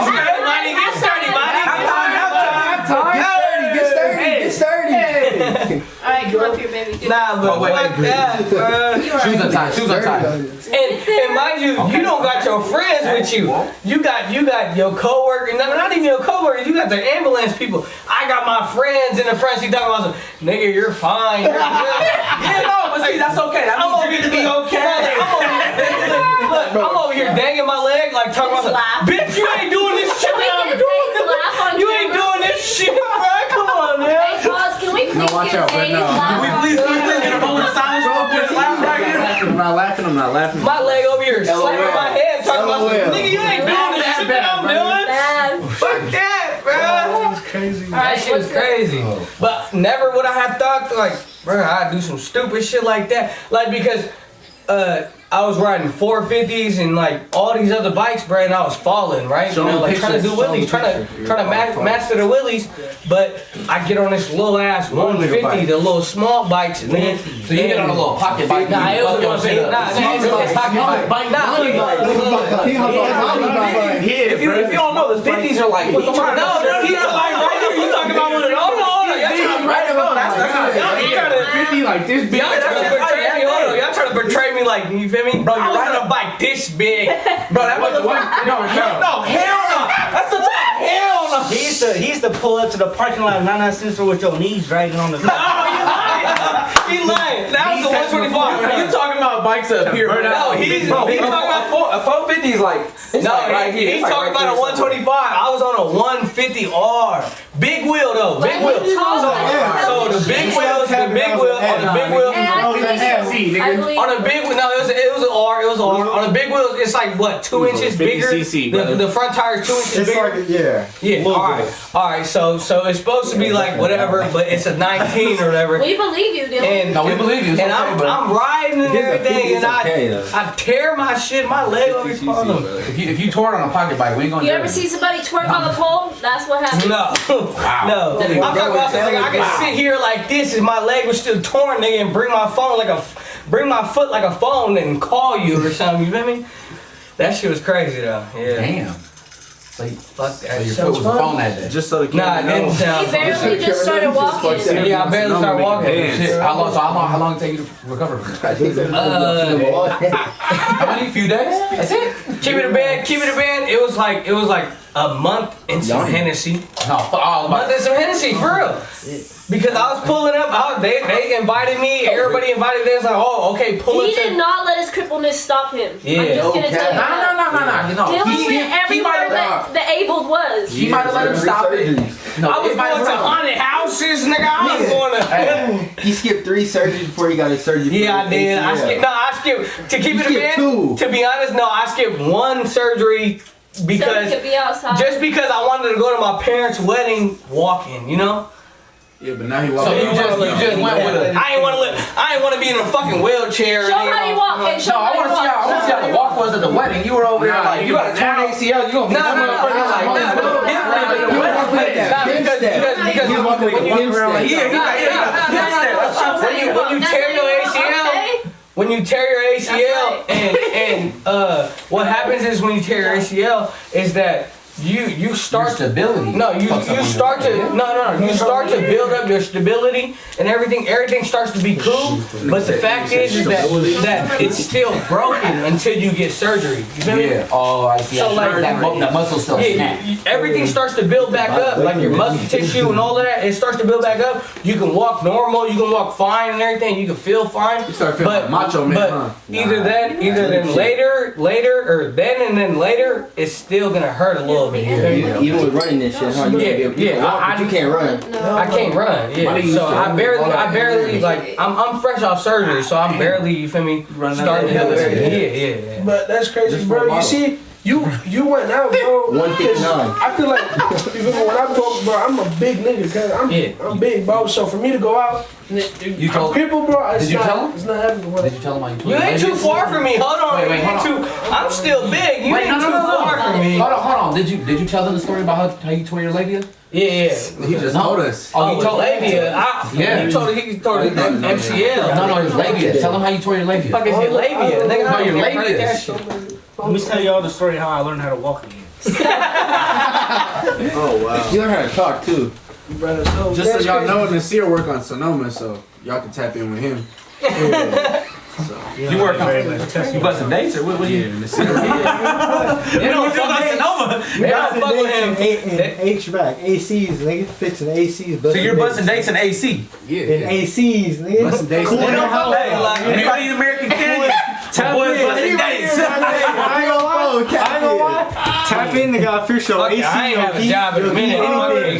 started, buddy. Get started, buddy. Get sturdy. Alright, come up here, baby. Nah, but fuck that, bro. Shoes untied. And mind you, you don't got your friends with you. You got your coworkers, not even your coworkers. You got the ambulance people. I got my friends in the front seat talking about some nigga. You're fine. You're good. Yeah, no, but see, that's okay. That I'm over here to be okay. I'm over here dangling my leg like talking about some. Bitch, you ain't doing this shit that I'm doing. You ain't doing this shit, bro. Come on, man. Hey, pause. Can we please watch out, get no. Can we please get a moment of silence? I'm not laughing. My leg over here slapping my head talking about some. Nigga, you ain't doing this shit that I'm doing. Fuck that, bro. That's crazy. That shit was crazy. But never would I have thought, like, bro, I'd do some stupid shit like that. Like, because I was riding 450s and, like, all these other bikes, bro, and I was falling, right? You know, like, trying to do wheelies, trying to master the wheelies. But I get on this little ass 150, the little small bikes, and then... So you get on a little pocket bike. Nah, it was a 150. Nah, it was a pocket bike. If you don't know, the 50s are like... No, the 50s are like right here. You talking about one of those? Hold on. Y'all trying to 50 like this big. Y'all trying to betray me. Hold on. Y'all trying to betray me like, you feel me? Bro, you're riding a bike this big. Bro, that motherfucker. No, hell no. That's the top. Hell no. He used to pull up to the parking lot of 99 Cents Store with your knees dragging on the. No, you lying. He lying. That was the 125. You talking about bikes up here? No, he's talking about a 450 is like right here. He's talking about a 125. I was on a 150R. Big wheel though. Big wheel. So the big wheel on the big wheel. On the big wheel, no, it was an R. On the big wheel, it's like what, 2 inches bigger. The front tire is 2 inches bigger. Yeah. All right. So it's supposed to be like whatever, but it's a 19 or whatever. We believe you, Dylan. No, we believe you. And I'm riding and everything, and I tear my shit, my leg over here. If you tore it on a pocket bike, we ain't gonna. You ever see somebody twerk on the pole? That's what happened. No. Wow. No. I'm talking about something. I can sit here like this, and my leg was still torn, nigga, and bring my foot like a phone and call you or something. You feel me? That shit was crazy though. Yeah. Damn. So fuck that. So your foot was a phone that day. Just so the Nah, it didn't sound. He barely just started walking. Yeah, I barely started walking. Shit. How long did it take you to recover from this? How many? Few days? That's it. Keep it a band. It was like a month and some Hennessy. No, a month and some Hennessy for real. Because I was pulling up, they invited me. Everybody invited me. It's like, oh, okay, pull it. He did not let his crippleness stop him. Yeah. I'm just gonna tell you. No. Dylan went everywhere that the abled was. He might have let him stop it. No, I was going to haunted houses, nigga. I was going to. He skipped 3 surgeries before he got his surgery. Yeah, I did. I skipped. To keep it a band. 2. To be honest, no, I skipped 1 surgery because so he could be outside. Just because I wanted to go to my parents' wedding walking, you know. Yeah, but now he walks. So you just went with it. I ain't want to be in a fucking wheelchair. Show how you walk. I want to see how the walk was at the wedding. You were over there like you got a torn ACL. You gonna be When you tear your ACL, when you tear your ACL, and what happens is when you tear your ACL is that you start Your stability. No, you start to you start to build up your stability and everything starts to be cool. But the fact is that it's still broken until you get surgery. You feel me? Yeah. Oh, I see. So like that muscle still snap. everything starts to build back up, like your muscle tissue and all of that. It starts to build back up. You can walk normal. You can walk fine and everything. You can feel fine. You start feeling like macho man, huh? Either then later, or then later, it's still gonna hurt a little bit. Even with running this shit, huh? You can't run. I can't run. Yeah. So I barely like I'm fresh off surgery, so I'm barely, you feel me, starting to do it. Yeah. But that's crazy, bro. You see, you went out, bro. 159. I feel like even when I go, bro, I'm a big nigga, cause I'm big, bro. So for me to go out, I'm crippled, bro. Did you tell him? It's not happening. Did you tell him how You ain't too far from me. Hold on. Wait, hold on. I'm still big. You ain't too far from me. Hold on. Did you tell them the story about how you tore your labia? Yeah. He just told us. Oh, he told labia. He told MCL. No, his labia. Tell them how you tore your labia. Fuck is your labia? Nigga, No, your labia. Let me tell y'all the story how I learned how to walk again. Oh wow. You learn how to talk too. Brother, so Just so y'all know, Nasir work on Sonoma, so y'all can tap in with him. You work on you busting dates or what you? Nasir. They don't fuck with Sonoma. They don't fuck with him. HVAC, ACs, nigga, fixing ACs. So you're busting dates in AC? In ACs, nigga. Busting dates. Cool They in the don't fuck house. with like If you don't eat American candy, tell boys busting dates. I ain't gonna lie. Tap in, they got official Fuck AC. it, I ain't have a job in a minute.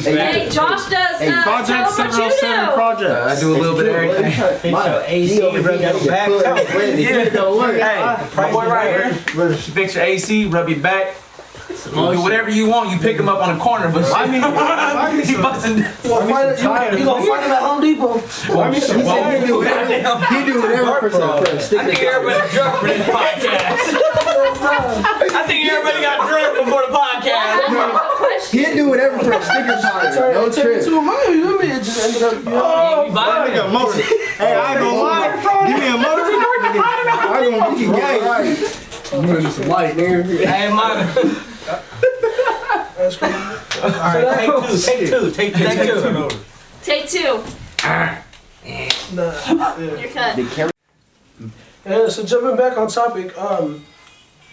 Hey, Josh does. Project 707 project. I do a little bit of everything. AC, rub your back. Hey, my boy right here, fix your AC, rub your back. Do whatever you want. You pick him up on the corner, but he busting. you gonna find him at Home Depot. He do whatever for some I think everybody drunk for this podcast. I think everybody got drunk before the podcast. He'd do whatever for a sticker shock. No trip. To mine, you mean it just ended up. Nigga, motor. Hey, I ain't gonna lie. Give me a motor. I'm gonna get you gang. I'm gonna need some light, nigga. Hey, my. That's crazy. Alright, take two. Take two. Nah, yeah. You're cut. Yeah, so jumping back on topic,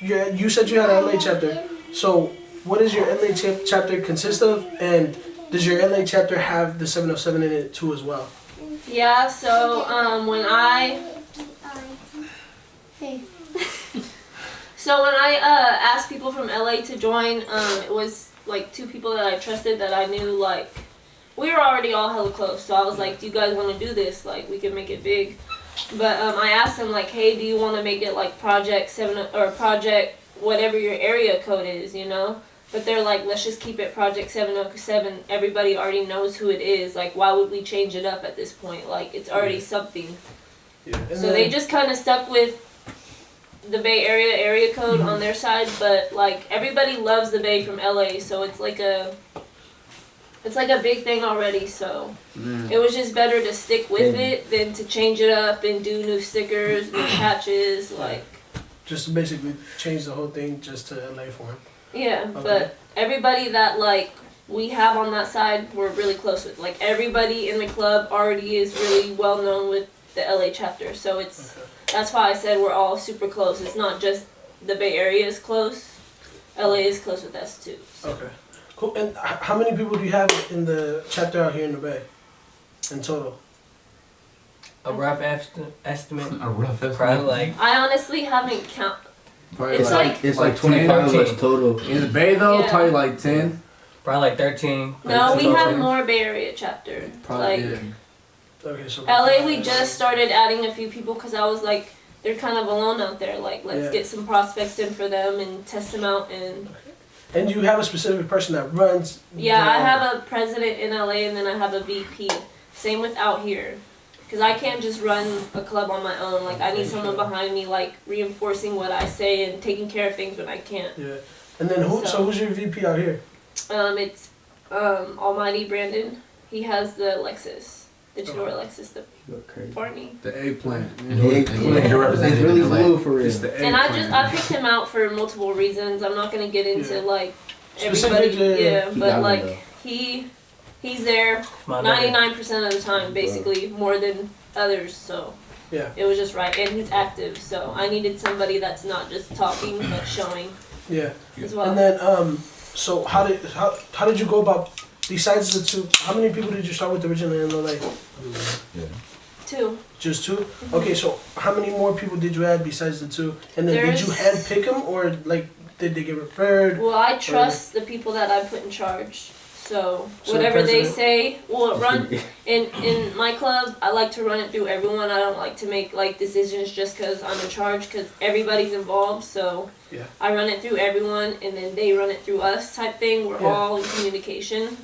you said you had an LA chapter. So what does your LA chapter consist of, and does your LA chapter have the 707 in it too as well? Yeah, so when I asked people from LA to join, it was like two people that I trusted that I knew, like, we were already all hella close, so I was like, do you guys want to do this? Like, we can make it big. But I asked them, like, hey, do you want to make it like Project 7 or Project whatever your area code is, you know? But they're like, let's just keep it Project 707. Everybody already knows who it is. Like, why would we change it up at this point? Like, it's already something. Yeah. So they just kind of stuck with the Bay area code on their side, but like everybody loves the Bay from LA, so it's like a big thing already. So it was just better to stick with it than to change it up and do new stickers, new patches, like. Just to basically change the whole thing just to LA for him. Yeah, Okay. but everybody that like we have on that side, we're really close with. Like everybody in the club already is really well known with the LA chapter, so it's. Okay. That's why I said we're all super close. It's not just the Bay Area is close. LA is close with us too. So. Okay. Cool. And how many people do you have in the chapter out here in the Bay? In total? A rough estimate. A rough estimate. Probably like. I honestly haven't counted. It's like 25 of us total. In the Bay though, Yeah. probably like 10. Probably like 13. No, we have 13. more Bay Area chapter. Probably. Like Okay, so LA, we just started adding a few people because I was like, they're kind of alone out there. Like, let's get some prospects in for them and test them out. And you have a specific person that runs. yeah, I have a president in LA and then I have a VP. Same with out here. Because I can't just run a club on my own. Like, I need someone behind me, like, reinforcing what I say and taking care of things when I can't. Yeah. And then so who's your VP out here? It's Almighty Brandon. He has the Lexus. Ichidori Alexis, the Look crazy. Barney. The eggplant. And who- and who- Yeah. your It's representative really in LA. blue for real. It's the And eggplant. I picked him out for multiple reasons. I'm not gonna get into Yeah. like Specific, everybody. yeah. Yeah, He but got like one, he's there My nigga. 99% of the time, basically more than others. So Yeah. it was just right, and he's active. So I needed somebody that's not just talking but showing Yeah. as well. And then, so how did you go about, besides the two, how many people did you start with originally in LA? Two. Just two? Okay, so how many more people did you add besides the two? And then did you There's- handpick them, or like, did they get referred? Well, I trust the people that I put in charge. So So whatever they president? say, well, in my club. I like to run it through everyone. I don't like to make like decisions just because I'm in charge, because everybody's involved. So Yeah. I run it through everyone, and then they run it through us, type thing. We're Yeah. all in communication.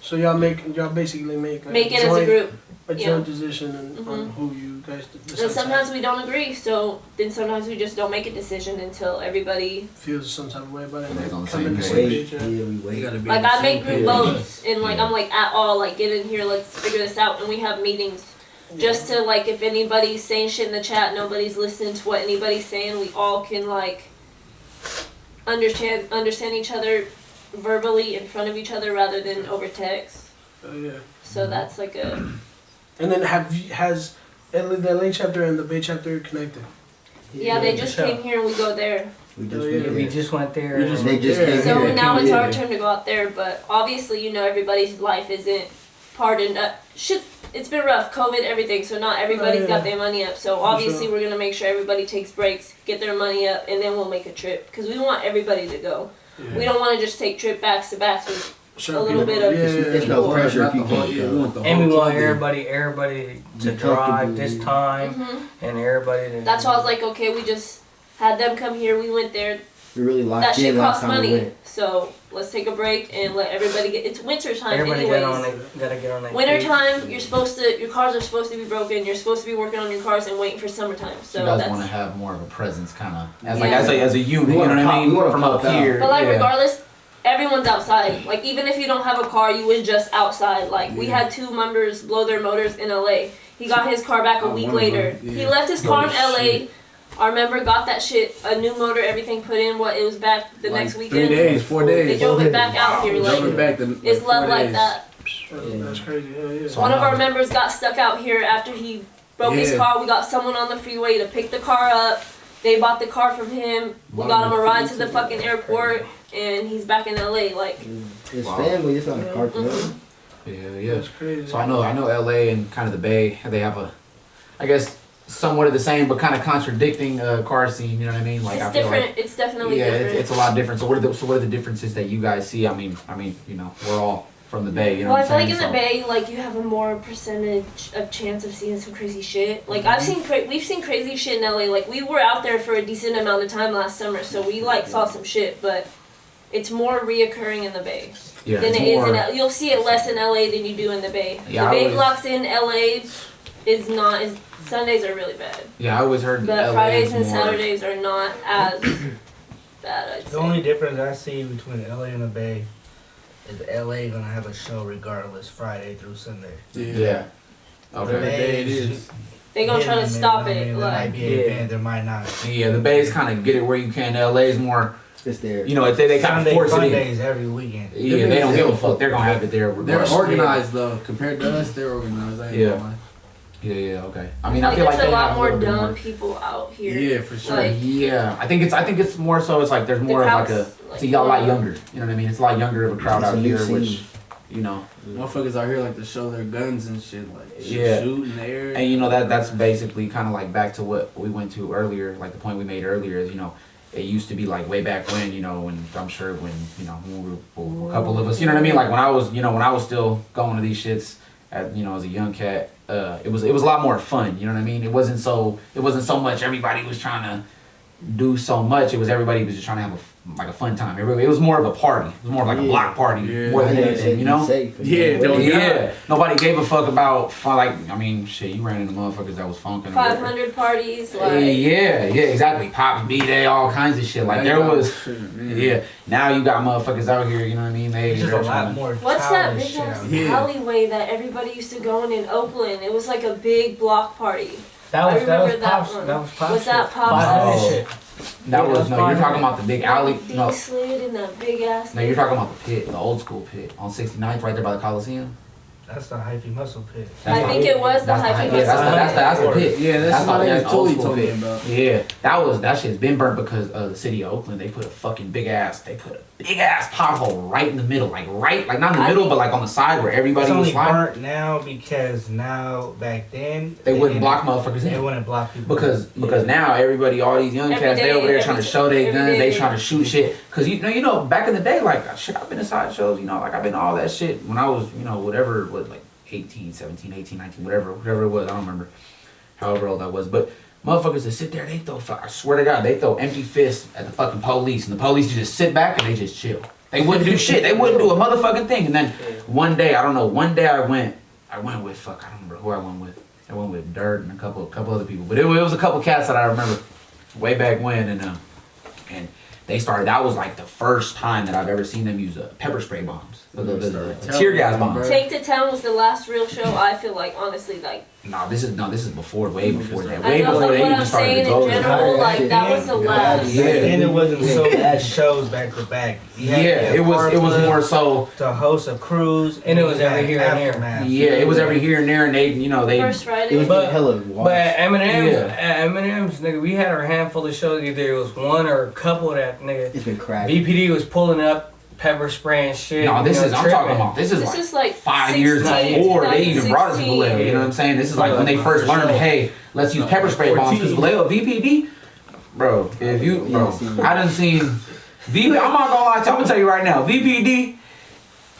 So y'all basically make like, Make it as a group. a yeah. joint decision on Mhm. who you guys decide. And sometimes we don't agree, so then sometimes we just don't make a decision until everybody. feels some type of way about it. Everybody's on the Come in same the page. same Wait, page. yeah, we You wait. gotta be Like on the I make same group page. votes, and like Yeah. I'm like at all like get in here, let's figure this out, and we have meetings just to like if anybody's saying shit in the chat, nobody's listening to what anybody's saying. We all can like understand each other verbally in front of each other rather than over text. Yeah. So that's like a And then has the LA chapter and the Bay chapter connected? yeah. They just sure. came here and we go there. We just Oh, went yeah. there. We just went there. You just and- They just Yeah. came So here. now it's Yeah. our turn to go out there, but obviously, you know, everybody's life isn't pardoned. Shit, it's been rough, COVID, everything. So not everybody's got their money up. So obviously, we're gonna make sure everybody takes breaks, get their money up, and then we'll make a trip because we want everybody to go. We don't want to just take trip backs to backs with Sure, a little people- bit of It's no people. pressure if you Not the whole- can't yeah, we go. want the And we whole want club everybody to Be drive comfortable. this time, Mhm. and everybody to. That's why I was like, okay, we just had them come here. We went there. We really That locked shit in last costs time we money. went. So let's take a break and let everybody get. It's winter time Everybody anyways. gotta get on that. Winter time, your cars are supposed to be broken. You're supposed to be working on your cars and waiting for summertime. So You guys that's. want to have more of a presence, kind of as Yeah. like as a unit. We You know wanna what I pop- we mean? wanna From pop up out. here. But like yeah. regardless, everyone's outside. Like even if you don't have a car, you was just outside. Like we had two members blow their motors in LA. He got his car back a Oh, week one of them, later. yeah. He left his car in Oh, LA. shit. Our member got that shit, a new motor, everything put in. What it was back the Like next weekend. 3 days, 4 They days. drove it back out here. Drove it Like back to, it's love 4 like days. that. That's crazy. Yeah. So One of I our know. members got stuck out here after he broke his Yeah. car. We got someone on the freeway to pick the car up. They bought the car from him. We got him a ride to the fucking airport, and he's back in LA. Like, It's Wow. family. It's not a cartel. Yeah. That's crazy. So I know LA and kind of the Bay, they have I guess somewhat of the same but kind of contradicting car scene. You know what I mean? Like it's I feel different. like It's definitely yeah, different. it's a lot different. So what are the differences that you guys see? I mean, you know, we're all from the Bay. You know Well, I what feel I'm like in saying? the Bay, like you have a more percentage of chance of seeing some crazy shit. Like I've seen, we've seen crazy shit in LA. Like we were out there for a decent amount of time last summer, so we like saw some shit. But it's more reoccurring in the Bay yeah, than it's it is more, in. You'll see it less in LA than you do in the Bay. Yeah, the I Bay always- blocks in LA is not. Sundays are really bad, Yeah, I always heard but LA Fridays is and more, Saturdays are not as bad. I'd The say. only difference I see between LA and the Bay is LA gonna have a show regardless, Friday through Sunday. Yeah. Whatever Okay. day it is. They gonna try to Hidden, stop I mean, it. there Like might be an Yeah. event, there might not. Yeah, the Bay's kind of get it where you can. LA's more, It's there. you know, they kind of Sunday, force it in. Sundays every weekend. Yeah, they don't give a fuck. They're gonna have it there They're regardless. organized though. Compared to us, they're organized. I ain't Yeah. gonna lie. Yeah, okay. I mean, I feel like there's they a lot have more little bit dumb people out here. Yeah, for sure. Like, Yeah, I think it's more so. It's like there's more of like a. crowd's, It's a lot younger. You know what I mean? It's a lot younger of a crowd It's a out new here, scene. which, you know, Motherfuckers out here like to show their guns and shit, like Yeah. shoot in the air. and you know that's basically kind of like back to what we went to earlier. Like the point we made earlier is, you know, it used to be like way back when, you know, when I'm sure when, you know, when we were a couple of us, you know what I mean? Like when I was still going to these shits, you know, as a young cat, it was a lot more fun. You know what I mean? It wasn't so much everybody was trying to, do so much. It was everybody was just trying to have a fun time. It was more of a party. It was more of like a block party more than anything, you know? Yeah. Nobody gave a fuck about fun. Like, I mean, shit, you ran into motherfuckers that was funkin'. 500 parties, like. Yeah, exactly. Pops, B-Day, all kinds of shit. Like, there was, now you got motherfuckers out here, you know what I mean? They're just a lot more. What's that childish big ass shit. alleyway that everybody used to go in Oakland? It was like a big block party. That was Pops. That was Pops. Was that Pops? Oh. Shit. That was, no, you're talking about the big alley. No, slid in that big ass. you're talking about the pit, the old school pit on 69th, right there by the Coliseum. That's the hyphy muscle pit. I think it was the hyphy muscle. Yeah, that's the pit. Yeah, that's what I totally told me pit. about. Yeah, that shit's been burnt because the city of Oakland, they put a big ass pothole right in the middle, like not in the middle, but like on the side where everybody It's was only sliding. burnt now because now back then They wouldn't block motherfuckers They in. wouldn't block people Because now everybody, all these young cats, they over there trying to show their guns, they trying to shoot shit. Cause you know, back in the day, like shit, I've been to sideshows, you know, like I've been to all that shit when I was, you know, whatever, like 18, 17, 18, 19, whatever it was, I don't remember however old I was, but motherfuckers that sit there, they throw, I swear to God, they throw empty fists at the fucking police, and the police just sit back and they just chill. They wouldn't do shit. They wouldn't do a motherfucking thing. And then one day I went with fuck, I don't remember who I went with. I went with Dirt and a couple other people, but it was a couple cats that I remember way back when, and they started. That was like the first time that I've ever seen them use pepper spray bombs, the tear gas bombs. Take to Town was the last real show. I feel like honestly, like. No, this is before, way before that. I Way know, before but they what even I'm started saying to go. in general, like that was the last. Yeah. And it wasn't so many shows back to back. Yeah, it was more so to host a cruise, And it was every here and there. aftermath. Yeah, it was every here and there, and they. First It Friday. was But- hella But wash. at Eminem's, nigga, we had our handful of shows. Either it was one or a couple that nigga. It's been cracking. VPD was pulling up pepper spray and shit. No, this you know, is I'm tripping. talking about. This is like 5 years 16, before they even brought us to 2016. Vallejo. You know what I'm saying? This is like when they first learned, hey, let's use pepper spray bombs. Because Vallejo VPD, bro, I done seen VPD. I'm not gonna lie to you. I'm gonna tell you right now, VPD.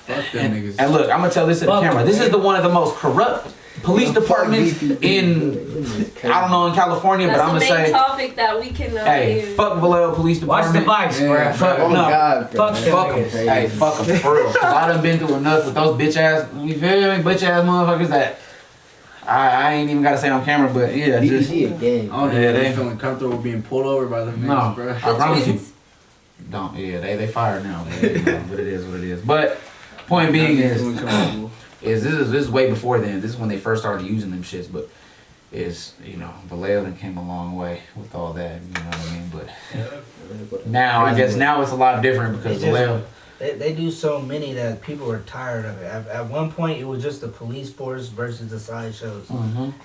Fuck them niggas. And look, I'm gonna tell this to the camera. This is the one of the most corrupt police departments in in California. That's but I'm the gonna main say, topic that we can. hey, fuck Vallejo Police Watch Department. the Vice, bro. Fuck Oh no. God, bro. Fuck them Fuck them. niggas. Hey, fuck them for real. 'Cause I done been through enough with those bitch ass, you feel me? Bitch ass motherfuckers that I ain't even gotta say on camera, but yeah, just. BBG a gang. Oh, Yeah, yeah, they- they feeling comfortable being pulled over by them No, niggas, bro. I promise you. Don't. Yeah, they fired now, but, but it is what it is. But point being Feeling comfortable. is this is way before then. This is when they first started using them shits, but Vallejo then came a long way with all that, you know what I mean? But now I guess now it's a lot different because It's just- Vallejo. They do so many that people are tired of it. At one point, it was just the police force versus the sideshows,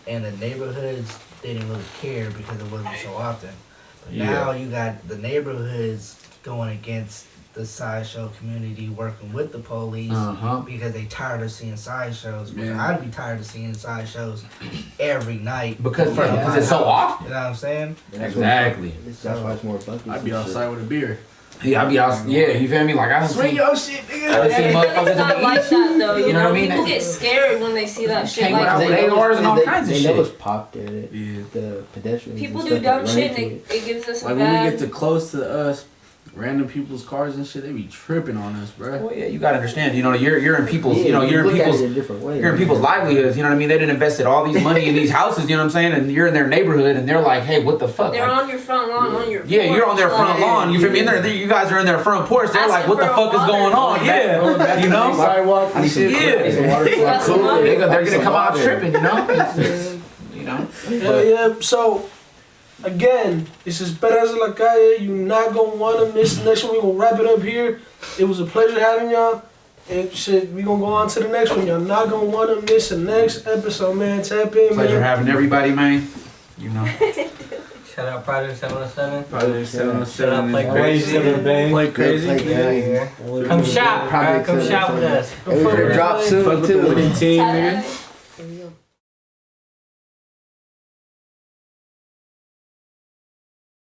and the neighborhoods didn't really care because it wasn't so often. But now you got the neighborhoods going against the sideshow community, working with the police because they tired of seeing sideshows. Yeah. I'd be tired of seeing sideshows every night Because it's so often. You know what I'm saying? Exactly. That's why it's more buckets. I'd be outside with a beer. Yeah, I'd be out. Yeah, you feel me? Like I don't Swing see. your shit, nigga. I done seen Everybody's motherfuckers not like that though. You You know know, what I mean? people get scared when they see that shit. Came Like out with ARs and all kinds of They shit. know it's popped there. Yeah. The pedestrians. people and do stuff dumb that run shit and into it. it gives us a Like when we bad. get too close to us, random people's cars and shit, they be tripping on us, bro. Well, yeah, you gotta understand. You know, you're in people's. Yeah, You know, you're in look at people's. it in different ways. You're in people's livelihoods. You know what I mean? They didn't invested all these money in these houses. You know what I'm saying? And you're in their neighborhood, and they're like, "Hey, what the fuck?" They're Like, on your front lawn, on your. yeah, you're on their front lawn. You feel me? And you guys are in their front porch. They're like, "What the fuck is going on?" Yeah, you know. Sidewalk. I need some That's water. what They're gonna come out tripping. You know. You know. Yeah. So again, this is Perras de la Calle. You're not gonna wanna miss the next one. We gonna wrap it up here. It was a pleasure having y'all. And shit, we gonna go on to the next one. Y'all not gonna wanna miss the next episode, man. Tap in, Pleasure man. having everybody, man. You know. Shout out Project 707. Project Shout out 707. Play Crazy. Play crazy. Come shop, bro. Come shop with us. And we're gonna drop soon Fuck with the too. winning team, nigga. Bad.